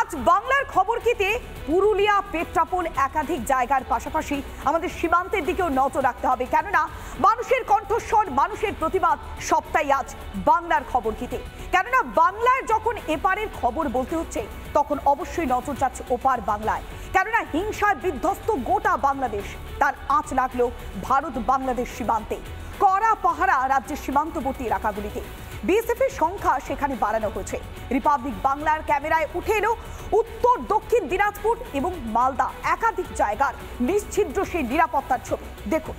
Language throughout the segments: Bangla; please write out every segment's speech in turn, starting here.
আজ বাংলার খবর কিতে পুরুলিয়া পেট্রাপোল একাধিক জায়গার পাশাপাশি আমাদের সীমান্তের দিকেও নজর রাখতে হবে, কেননা মানুষের কণ্ঠস্বর, মানুষের প্রতিবাদ সবটাই আজ বাংলার খবর কিতে। কেননা বাংলার যখন এপারের খবর বলতে হচ্ছে তখন অবশ্যই নজর যাচ্ছে ওপার বাংলায়। কেননা হিংসায় বিধ্বস্ত গোটা বাংলাদেশ, তার আঁচ লাগলো ভারত বাংলাদেশ সীমান্তে। কড়া পাহারা রাজ্যের সীমান্তবর্তী এলাকাগুলিতে। বিএসএফ এর সংখ্যা সেখানে বাড়ানো হয়েছে। রিপাবলিক বাংলার ক্যামেরায় উঠে এলো উত্তর দক্ষিণ দিনাজপুর এবং মালদা একাধিক জায়গার নিশ্ছিদ্র সেই নিরাপত্তার ছবি দেখুন।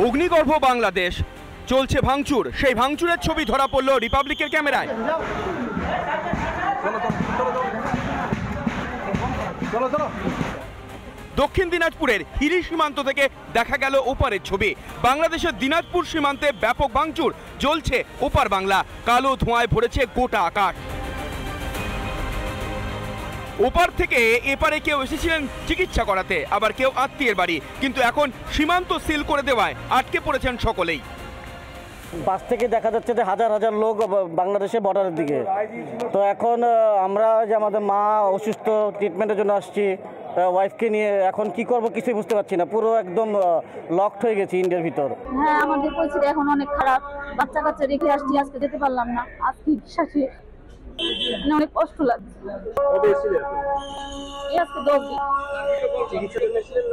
অগ্নিগর্ভ বাংলাদেশ, চলছে ভাঙচুর। সেই ভাঙচুরের ছবি ধরা পড়ল রিপাবলিকের ক্যামেরায়। দক্ষিণ দিনাজপুরের হিলি সীমান্ত থেকে দেখা গেল ওপারের ছবি। বাংলাদেশের দিনাজপুর সীমান্তে ব্যাপক ভাঙচুর, জ্বলছে ওপার বাংলা। কালো ধোঁয়ায় ভরেছে গোটা আকাশ। ওপার থেকে এপারে কেউ এসেছিলেন চিকিৎসা করাতে, আবার কেউ আত্মীয়ের বাড়ি, কিন্তু এখন সীমান্ত সিল করে দেওয়ায় আটকে পড়েছেন সকলেই। পাশ থেকে দেখা যাচ্ছে যে হাজার হাজার লোক বাংলাদেশে বর্ডারের দিকে। তো এখন আমরা যে আমাদের মা অসুস্থ, ট্রিটমেন্টের জন্য আসছি ওয়াইফকে নিয়ে, এখন কি করব কিছুই বুঝতে পারছি না। পুরো একদম লকড হয়ে গেছি ইন্ডিয়ার ভিতর। হ্যাঁ, আমাদের পরিস্থিতি এখন অনেক খারাপ। বাচ্চা কাচ্চা রেখে আসছি, আজকে যেতে পারলাম না। আজকে বিশ্বাসী অনেক কষ্ট লাগছে। আজকে 10 দিন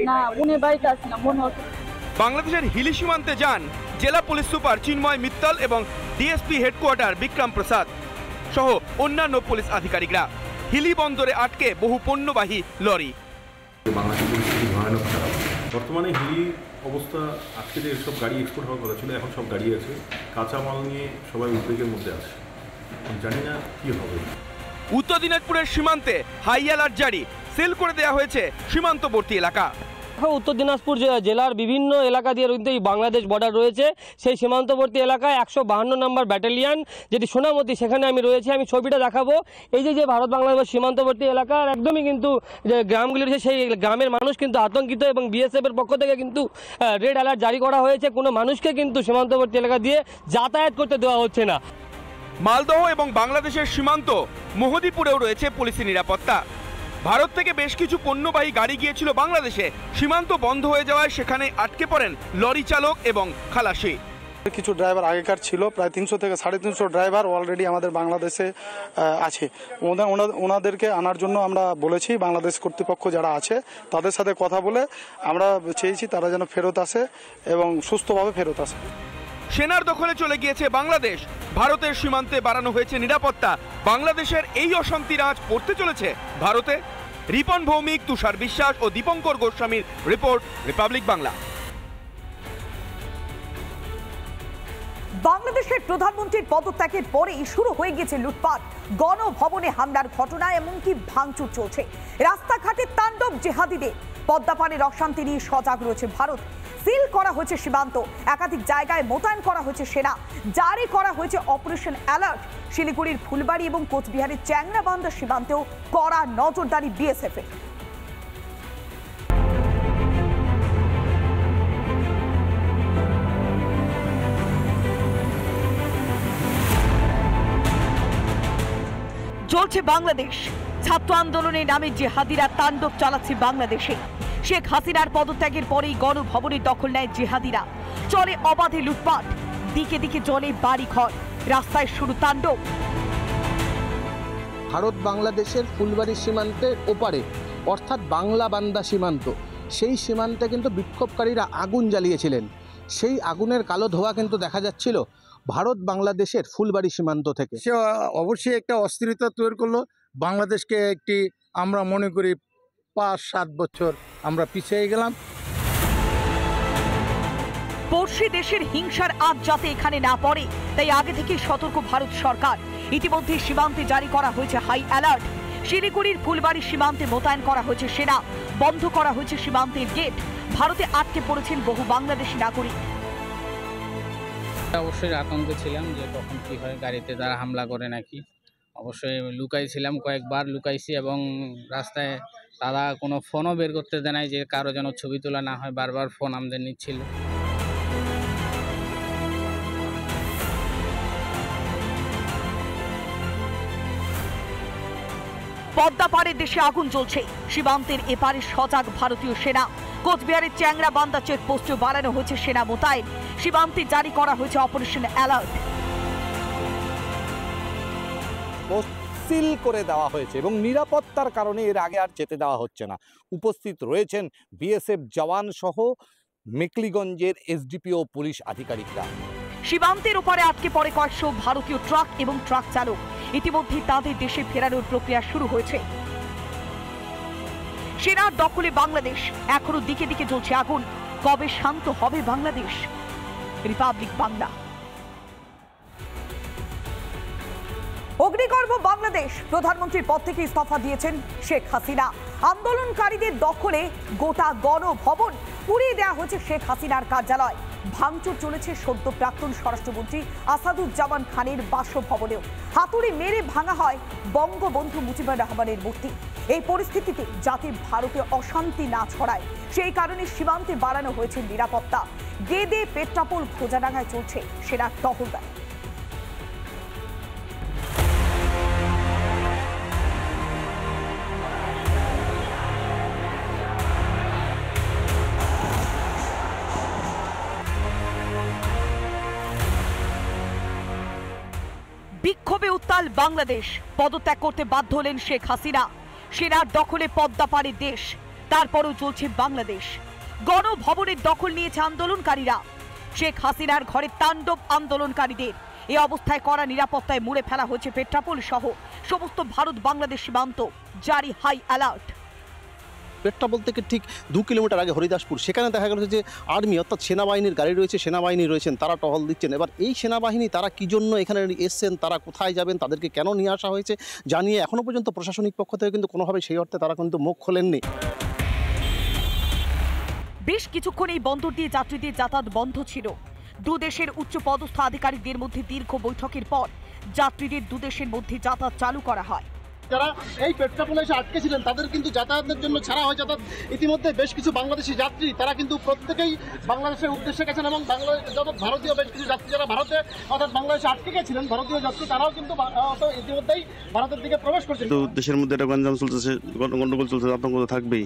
না, বোনের বাড়িতে আসছিলাম, বোন অসুস্থ। বাংলাদেশের হিলি সীমান্তে যান জেলা পুলিশ সুপার চিন্ময় মিত্তল এবং ডিএসপি হেডকোয়ার্টার বিক্রম প্রসাদ সহ অন্যান্য পুলিশ আধিকারিকরা। হিলি বন্দরে আটকে বহু পণ্যবাহী লরি। বাংলাদেশের পরিস্থিতি ভয়ানক খারাপ। বর্তমানে হিলি অবস্থা, আজকে যে সব গাড়ি এক্সপোর্ট হওয়ার কথা ছিল, এখন সব গাড়ি আছে, কাঁচামাল নিয়ে সবাই উদ্বেগের মধ্যে আছে। জানি না কি হবে। উত্তর দিনাজপুরের সীমান্তে হাই অ্যালার্ট জারি, সিল করে দেওয়া হয়েছে সীমান্তবর্তী এলাকা। উত্তর দিনাজপুর জেলার বিভিন্ন এলাকা দিয়ে বাংলাদেশ বর্ডার রয়েছে। সেই সীমান্তবর্তী এলাকায় 152 নম্বর ব্যাটালিয়ান, যেটি সোনামতি, সেখানে আমি রয়েছি। আমি ছবিটা দেখাবো। এই যে ভারত বাংলাদেশ সীমান্তবর্তী এলাকার একদমই কিন্তু যে গ্রামগুলি রয়েছে, সেই গ্রামের মানুষ কিন্তু আতঙ্কিত এবং বিএসএফ এর পক্ষ থেকে কিন্তু রেড অ্যালার্ট জারি করা হয়েছে। কোনো মানুষকে কিন্তু সীমান্তবর্তী এলাকা দিয়ে যাতায়াত করতে দেওয়া হচ্ছে না। মালদহ এবং বাংলাদেশের সীমান্ত মোহদীপুরেও রয়েছে পুলিশি নিরাপত্তা। ভারত থেকে বেশ কিছু পণ্যবাহী গাড়ি গিয়েছিল বাংলাদেশে, সীমান্ত বন্ধ হয়ে যাওয়ায় সেখানে আটকে পড়েন লরি চালক এবং খালাসি। কিছু ড্রাইভার আগেকার ছিল, প্রায় 300 থেকে 350 ড্রাইভার অলরেডি আমাদের বাংলাদেশে আছে। ওনাদেরকে আনার জন্য আমরা বলেছি, বাংলাদেশ কর্তৃপক্ষ যারা আছে তাদের সাথে কথা বলে আমরা চেয়েছি তারা যেন ফেরত আসে এবং সুস্থভাবে ফেরত আসে। সেনার দখলে চলে গিয়েছে বাংলাদেশ, ভারতের সীমান্তে বাড়ানো হয়েছে নিরাপত্তা। বাংলাদেশের এই অশান্তির আঁচ পড়তে চলেছে ভারতে। রিপন ভৌমিক, তুষার বিশ্বাস ও দীপঙ্কর গোস্বামীর রিপোর্ট, রিপাবলিক বাংলা। বাংলাদেশের প্রধানমন্ত্রীর পদত্যাগের পরেই শুরু হয়ে গেছে লুটপাট, গণভবনে হামলার ঘটনা, এমনকি ভাঙচুর চলছে। রাস্তাঘাটে তাণ্ডব জেহাদিদের। পদ্মাপাড়ের অশান্তি নিয়ে সজাগ রয়েছে ভারত। সিল করা হয়েছে সীমান্ত, একাধিক জায়গায় মোতায়েন করা হয়েছে সেনা, জারি করা হয়েছে অপারেশন অ্যালার্ট। শিলিগুড়ির ফুলবাড়ি এবং কোচবিহারের চ্যাংরাবান্ধা সীমান্তেও কড়া নজরদারি বিএসএফ এর। চলছে বাংলাদেশ। ছাত্র আন্দোলনের নামে জিহাদিরা তাণ্ডব চালাচ্ছে বাংলাদেশে। শেখ হাসিনার পদত্যাগের পরেই গণভবনের দখল নেয় জিহাদিরা। চলে অবাধে লুটপাট, দিকে দিকে জলে বাড়িঘর, রাস্তায় শুরু তাণ্ডব। ভারত বাংলাদেশের ফুলবাড়ি সীমান্তের ওপারে, অর্থাৎ বাংলাবান্ধা সীমান্ত, সেই সীমান্তে কিন্তু বিক্ষোভকারীরা আগুন জ্বালিয়েছিলেন। সেই আগুনের কালো ধোঁয়া কিন্তু দেখা যাচ্ছিল ভারত বাংলাদেশের ফুলবাড়ি সীমান্ত থেকে। সে অবশ্যই একটা অস্থিরতা তৈরি করলো বাংলাদেশকে। একটি আমরা মনে করি 5-7 বছর আমরা পিছিয়ে গেলাম। পড়শি দেশের হিংসার আঁচ যাতে এখানে না পড়ে, তাই আগে থেকে সতর্ক ভারত সরকার। ইতিমধ্যে সীমান্তে জারি করা হয়েছে হাই অ্যালার্ট। শিলিগুড়ির ফুলবাড়ি সীমান্তে মোতায়েন করা হয়েছে সেনা, বন্ধ করা হয়েছে সীমান্তের গেট। ভারতে আটকে পড়েছেন বহু বাংলাদেশি নাগরিক। অবশ্যই আতঙ্কে ছিলাম যে কখন কি হয়, গাড়িতে তারা হামলা করে নাকি। অবশ্যই লুকাইছিলাম, কয়েকবার লুকাইছি এবং রাস্তায় তারা কোনো ফোনও বের করতে দেয় নাই যে কারো যেন ছবি তোলা না হয়, বারবার ফোন আমাদের নিচ্ছিল। পদ্মা পাড়ে দেশে আগুন জ্বলছে, সীমান্তের এপারে সজাগ ভারতীয় সেনা। কোচবিহারের চ্যাংরা বান্দা চেকপোস্টে বাড়ানো হয়েছে সেনা মোতায়েন। সীমান্তে জারি করা হয়েছে অপারেশন অ্যালার্ট। সিল করে দেওয়া হয়েছে এবং নিরাপত্তার কারণে এর আগে আর যেতে দেওয়া হচ্ছে না। উপস্থিত রয়েছেন বিএসএফ জওয়ান সহ মেকলিগঞ্জের এসডিপিও পুলিশ আধিকারিকরা। সীমান্তের ওপারে আটকে পড়ে কয়েকশো ভারতীয় ট্রাক এবং ট্রাক চালক। ইতিমধ্যে তাদের দেশে ফেরানোর প্রক্রিয়া শুরু হয়েছে। সেনার দখলে বাংলাদেশ, এখনো দিকে দিকে জ্বলছে আগুন। কবে শান্ত হবে বাংলাদেশ? রিপাবলিক বাংলা। অগ্নিগর্ভ বাংলাদেশ, প্রধানমন্ত্রীর পদ থেকে ইস্তফা দিয়েছেন শেখ হাসিনা। আন্দোলনকারীদের দখলে গোটা গণভবন, পুড়িয়ে দেওয়া হয়েছে শেখ হাসিনার কার্যালয়। ভাঙচুর চলেছে সদ্য প্রাক্তন স্বরাষ্ট্রমন্ত্রী আসাদুজ্জামান খানের বাসভবনেও। হাতুড়ি মেরে ভাঙা হয় বঙ্গবন্ধু মুজিবুর রহমানের মূর্তি। এই পরিস্থিতিতে যাতে ভারতে অশান্তি না ছড়ায় সেই কারণে সীমান্তে বাড়ানো হয়েছে নিরাপত্তা। গেদে, পেট্রাপোল, খোঁজাডাঙ্গায় চলছে সেনার টহলদারি। বিক্ষোভে উত্তাল বাংলাদেশ, পদত্যাগ করতে বাধ্য হলেন শেখ হাসিনা। সেনার দখলে পদ্মা পাড়ে দেশ, তারপরও চলছে বাংলাদেশ। গণভবনের দখল নিয়েছে আন্দোলনকারীরা। শেখ হাসিনার ঘরে তাণ্ডব আন্দোলনকারীদের। এই অবস্থায় কড়া নিরাপত্তায় মুড়ে ফেলা হয়েছে পেট্রাপোল সহ সমস্ত ভারত বাংলাদেশ সীমান্ত। জারি হাই অ্যালার্ট। পেট্রাপোল থেকে ঠিক 2 কিলোমিটার আগে হরিদাসপুর, সেখানে দেখা গেল যে আর্মি অর্থাৎ সেনাবাহিনীর গাড়ি রয়েছে, সেনাবাহিনী রয়েছেন, তারা টহল দিচ্ছেন। এবার এই সেনাবাহিনী তারা কী জন্য এখানে এসছেন, তারা কোথায় যাবেন, তাদেরকে কেন নিয়ে আসা হয়েছে জানিয়ে এখনও পর্যন্ত প্রশাসনিক পক্ষ থেকে কিন্তু কোনোভাবে সেই অর্থে তারা কিন্তু মুখ খোলেননি। বেশ কিছুক্ষণ এই বন্দর দিয়ে যাত্রীদের যাতায়াত বন্ধ ছিল। দুদেশের উচ্চ পদস্থ আধিকারিকদের মধ্যে দীর্ঘ বৈঠকের পর যাত্রীদের দুদেশের মধ্যে যাতায়াত চালু করা হয়। যারা এই পেট্রাপোলে এসে আটকে ছিলেন তাদের কিন্তু যাতায়াতের জন্য ছাড়া হয় যাতায়াত। ইতিমধ্যে বেশ কিছু বাংলাদেশি যাত্রী তারা কিন্তু প্রত্যেকেই বাংলাদেশের উদ্দেশ্যে গেছেন এবং ভারতীয় বেশ কিছু যাত্রী যারা ভারতে অর্থাৎ বাংলাদেশে আটকে গেছিলেন ভারতীয় যাত্রী তারাও কিন্তু ইতিমধ্যেই ভারতের দিকে প্রবেশ করছেন। দেশের মধ্যে একটা গঞ্জাম চলতেছে, গন্ডগোল চলছে, আতঙ্ক তো থাকবেই।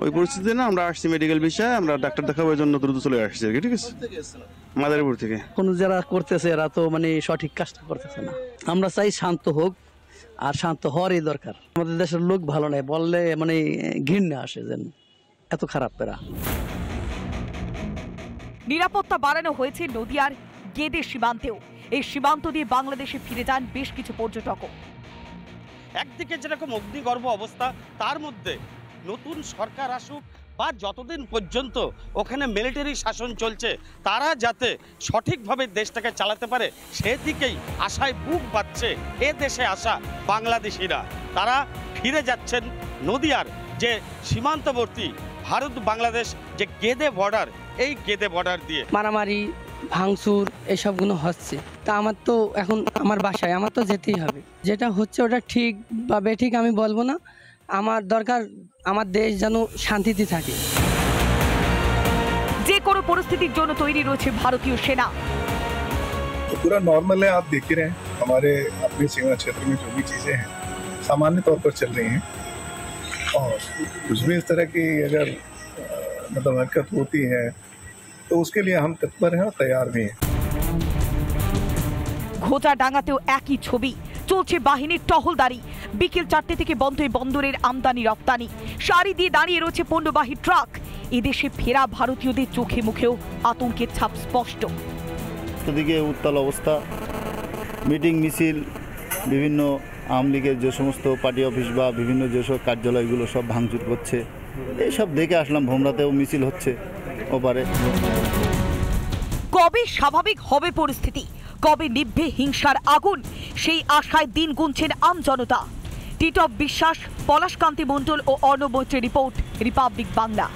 ওই পরিস্থিতিতে না আমরা আসছি মেডিকেল বিষয়ে, আমরা ডাক্তার দেখাবার জন্য দ্রুত চলে আসছি আর কি। ঠিক আছে, মাদারীপুর থেকে। কোন যারা করতেছে এরা তো মানে সঠিক কাজটা করতেছে না। আমরা চাই শান্ত হোক, আর শান্ত হওয়ারই দরকার। আমাদের দেশের লোক ভালো নয়, বললে মানে ঘৃণা আসে যেন এত খারাপ এরা। নিরাপত্তা বাড়ানো হয়েছে নদিয়ার গেদে সীমান্তেও। এই সীমান্ত দিয়ে বাংলাদেশে ফিরে যান বেশ কিছু পর্যটকও। একদিকে যেরকম অগ্নিগর্ভ অবস্থা, তার মধ্যে নতুন সরকার আসুক বা যতদিন পর্যন্ত ওখানে মিলিটারি শাসন চলছে তারা যাতে সঠিকভাবে দেশটাকে চালাতে পারে সেদিকেই আশায় বুক বাঁধছে এ দেশে আসা বাংলাদেশিরা। তারা ফিরে যাচ্ছেন নদিয়ার যে সীমান্তবর্তী ভারত বাংলাদেশ যে গেদে বর্ডার, এই গেদে বর্ডার দিয়ে মারামারি, ভাঙচুর এসবগুলো হচ্ছে। তা আমার তো এখন আমার বাসায় আমার তো যেতেই হবে। যেটা হচ্ছে ওটা ঠিক বা বেঠিক আমি বলবো না, আমার দরকার আমার দেশ যেন শান্তিতে থাকে। যে কোনো পরিস্থিতির জন্য তৈরি রয়েছে ভারতীয় সেনা। पूरा नॉर्मल है, आप देख ही रहे हैं हमारे अपने सीमा क्षेत्र में जो भी चीजें हैं सामान्य तौर पर चल रही हैं और कुछ भी इस तरह की अगर मतलब हरकत होती है तो उसके लिए हम तत्पर हैं और तैयार भी हैं। ঘোচাডাঙ্গাতেও একই ছবি, চলছে বাহিনীর টহলদারি। বিকেল 4টে থেকে বন্ধ এই বন্দরের আমদানি রপ্তানি। সারি দিয়ে দাঁড়িয়ে রয়েছে পণ্যবাহী ট্রাক। এদেশে ফেরা ভারতীয়দের চোখে মুখেও আতঙ্কের ছাপ স্পষ্ট। দিকে উত্তাল অবস্থা, মিটিং মিছিল, বিভিন্ন আওয়ামী লীগের যে সমস্ত পার্টি অফিস বা বিভিন্ন যেসব কার্যালয়গুলো সব ভাঙচুর করছে, এইসব দেখে আসলাম। ভোমরাতেও মিছিল হচ্ছে ওপারে। কবে স্বাভাবিক হবে পরিস্থিতি, কবে নিভবে হিংসার আগুন, সেই আশায় দিন গুনছেন আমজনতা। টিটপ বিশ্বাস, পলাশকান্তি মণ্ডল ও অর্ণব মৈত্রের রিপোর্ট, রিপাবলিক বাংলা।